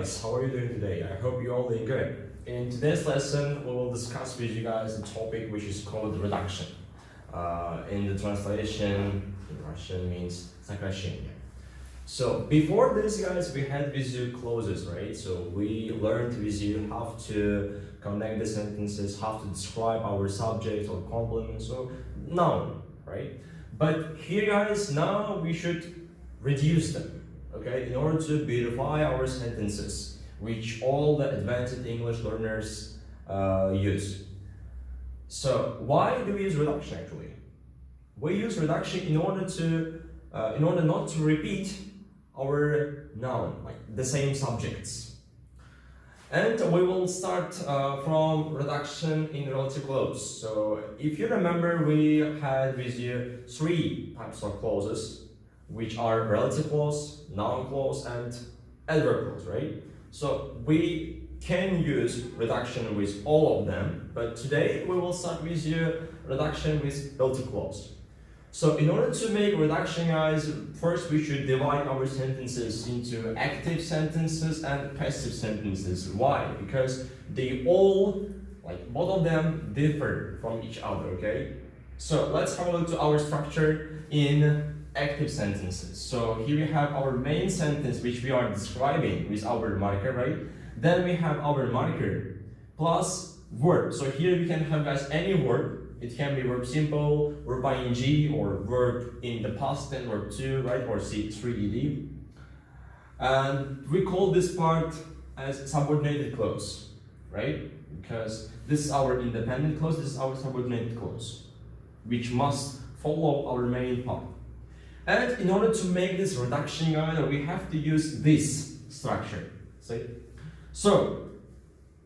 guys, how are you doing today? I hope you're all doing good. In today's lesson, we will discuss with you guys a topic which is called reduction. In the translation, in Russian means сокращение. So before this, guys, we had with you clauses, right? So we learned with you how to connect the sentences, how to describe our subject or complement, so noun, right? But here, guys, now we should reduce them. Okay, in order to beautify our sentences, which all the advanced English learners use. So why do we use reduction actually? We use reduction in order not to repeat our noun, like the same subjects. And we will start from reduction in relative clause. So if you remember, we had with you three types of clauses, which are relative clause, noun clause, and adverb clause, right? So we can use reduction with all of them, but today we will start with you reduction with relative clause. So in order to make reduction, guys, first we should divide our sentences into active sentences and passive sentences. Why? Because they all, like both of them, differ from each other, okay? So let's have a look to our structure in active sentences. So here we have our main sentence which we are describing with our marker, right? Then we have our marker plus verb. So here we can have, guys, any verb. It can be verb simple, verb ing, or verb in the past tense, verb 2, right? Or C3ed. And we call this part as subordinated clause, right? Because this is our independent clause, this is our subordinated clause, which must follow our main part. And in order to make this reduction, we have to use this structure. See? So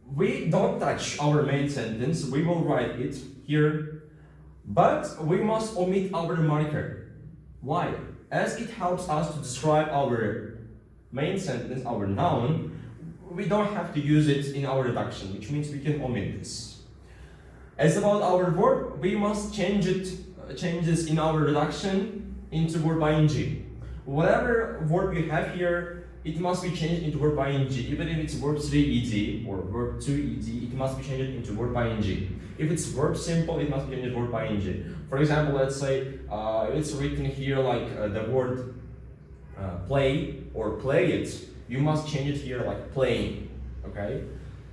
we don't touch our main sentence, we will write it here, but we must omit our marker. Why? As it helps us to describe our main sentence, our noun, we don't have to use it in our reduction, which means we can omit this. As about our verb, we must change this in our reduction into verb ing. Whatever verb you have here, it must be changed into verb ing. Even if it's verb 3ed or verb 2ed, it must be changed into verb ing. If it's verb simple, it must be changed into verb ing. For example, let's say it's written here like the word play or play it, you must change it here like playing. Okay?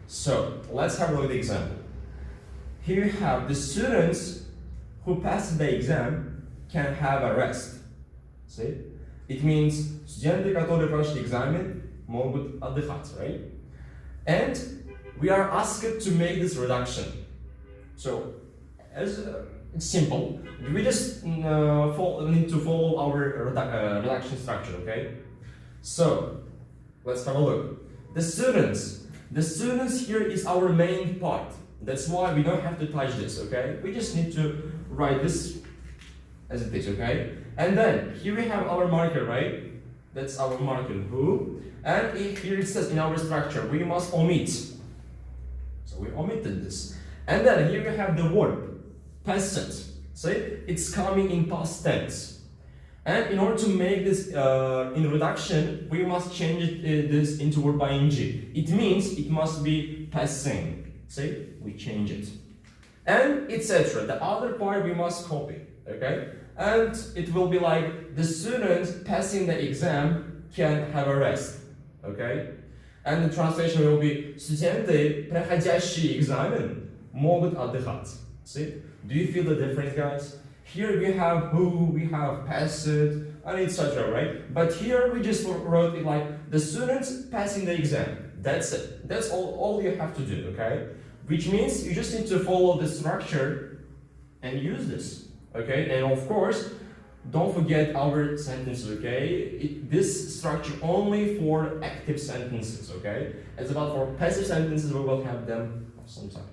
So let's have a look at the example. Here you have the students who passed the exam can have a rest. See? It means студенты, которые прошли экзамен, могут отдыхать, right? And we are asked to make this reduction. So, it's simple. We just need to follow our reduction structure, okay? So, let's have a look. The students here is our main part. That's why we don't have to touch this, okay? We just need to write this as it is, okay? And then here we have our marker, right? That's our marker, who. And here it says in our structure, we must omit. So we omitted this. And then here we have the verb, past tense. See? It's coming in past tense. And in order to make this in reduction, we must change this into verb ing. It means it must be passing. See? We change it. And etc. The other part we must copy. Okay? And it will be like the students passing the exam can have a rest. Okay? And the translation will be студенты, проходящие экзамен, могут отдыхать. See? Do you feel the difference, guys? Here we have who, we have passed, and etc. Right? But here we just wrote it like the students passing the exam. That's it. That's all you have to do. Okay? Which means you just need to follow the structure and use this. Okay, and of course, don't forget our sentences, okay? This structure only for active sentences, okay? As about for passive sentences, we will have them sometime.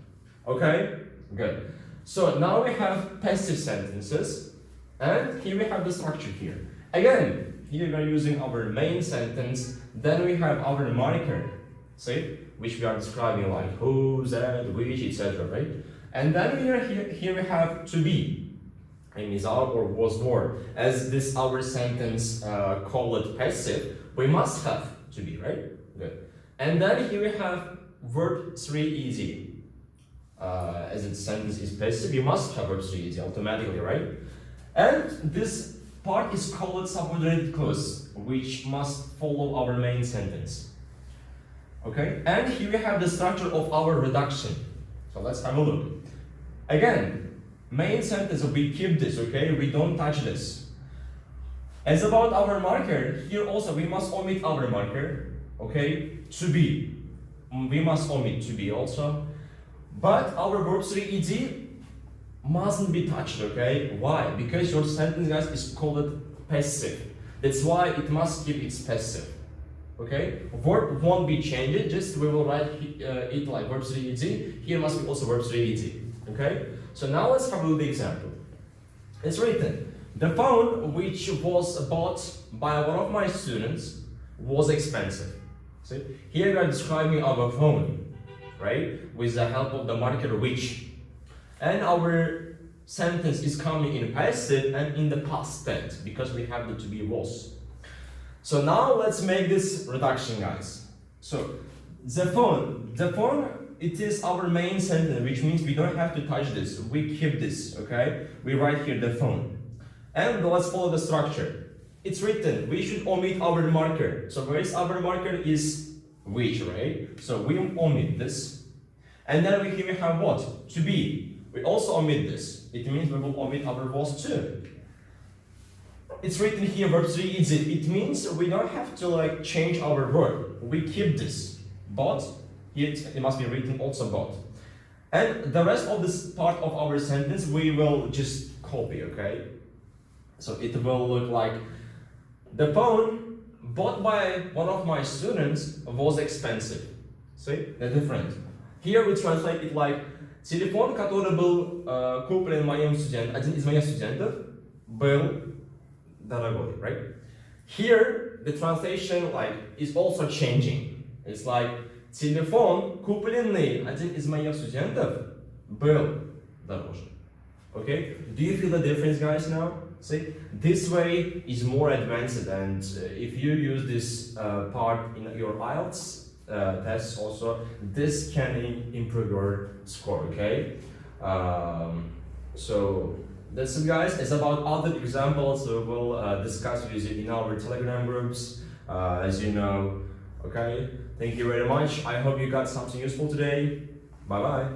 Okay, good. So now we have passive sentences, and here we have the structure here. Again, here we are using our main sentence, then we have our marker, see? Which we are describing like who, that, which, etc., right? And then here we have to be. Is out or was more. As this our sentence call it passive, we must have to be, right? Good. And then here we have verb 3 ed. As its sentence is passive, you must have verb 3 ed automatically, right? And this part is called subordinated clause, which must follow our main sentence. Okay, and here we have the structure of our reduction. So let's have a look. Again, main sentence, we keep this, okay? We don't touch this. As about our marker, here also we must omit our marker, okay? To be. We must omit to be also. But our verb 3 ed mustn't be touched, okay? Why? Because your sentence, guys, is called passive. That's why it must keep its passive. Okay? Verb won't be changed, just we will write it like verb 3 ed. Here must be also verb 3 ed. Okay? So now let's have a look at the example. It's written, the phone which was bought by one of my students was expensive. See? Here we are describing our phone, right? With the help of the marker which. And our sentence is coming in passive and in the past tense because we have the to be was. So now let's make this reduction, guys. So the phone, it is our main sentence, which means we don't have to touch this. We keep this, okay? We write here the phone. And let's follow the structure. It's written, we should omit our marker. So where is our marker is which, right? So we omit this. And then here we have what? To be. We also omit this. It means we will omit our was too. It's written here verb 3 ed. It means we don't have to like change our verb. We keep this. But here it must be written also but. And the rest of this part of our sentence we will just copy, okay? So it will look like the phone bought by one of my students was expensive. See the difference. Here we translate it like телефон, который был куплен моим студентом, один из моих студентов, был дорогой, right? Here the translation like is also changing. It's like телефон, купленный один из моих студентов, был дороже. Okay? Do you feel the difference, guys, now? See? This way is more advanced, and if you use this part in your IELTS tests also, this can improve your score, okay? So that's it, guys. It's about other examples we'll discuss with you in our Telegram groups, as you know, okay? Thank you very much. I hope you got something useful today. Bye-bye.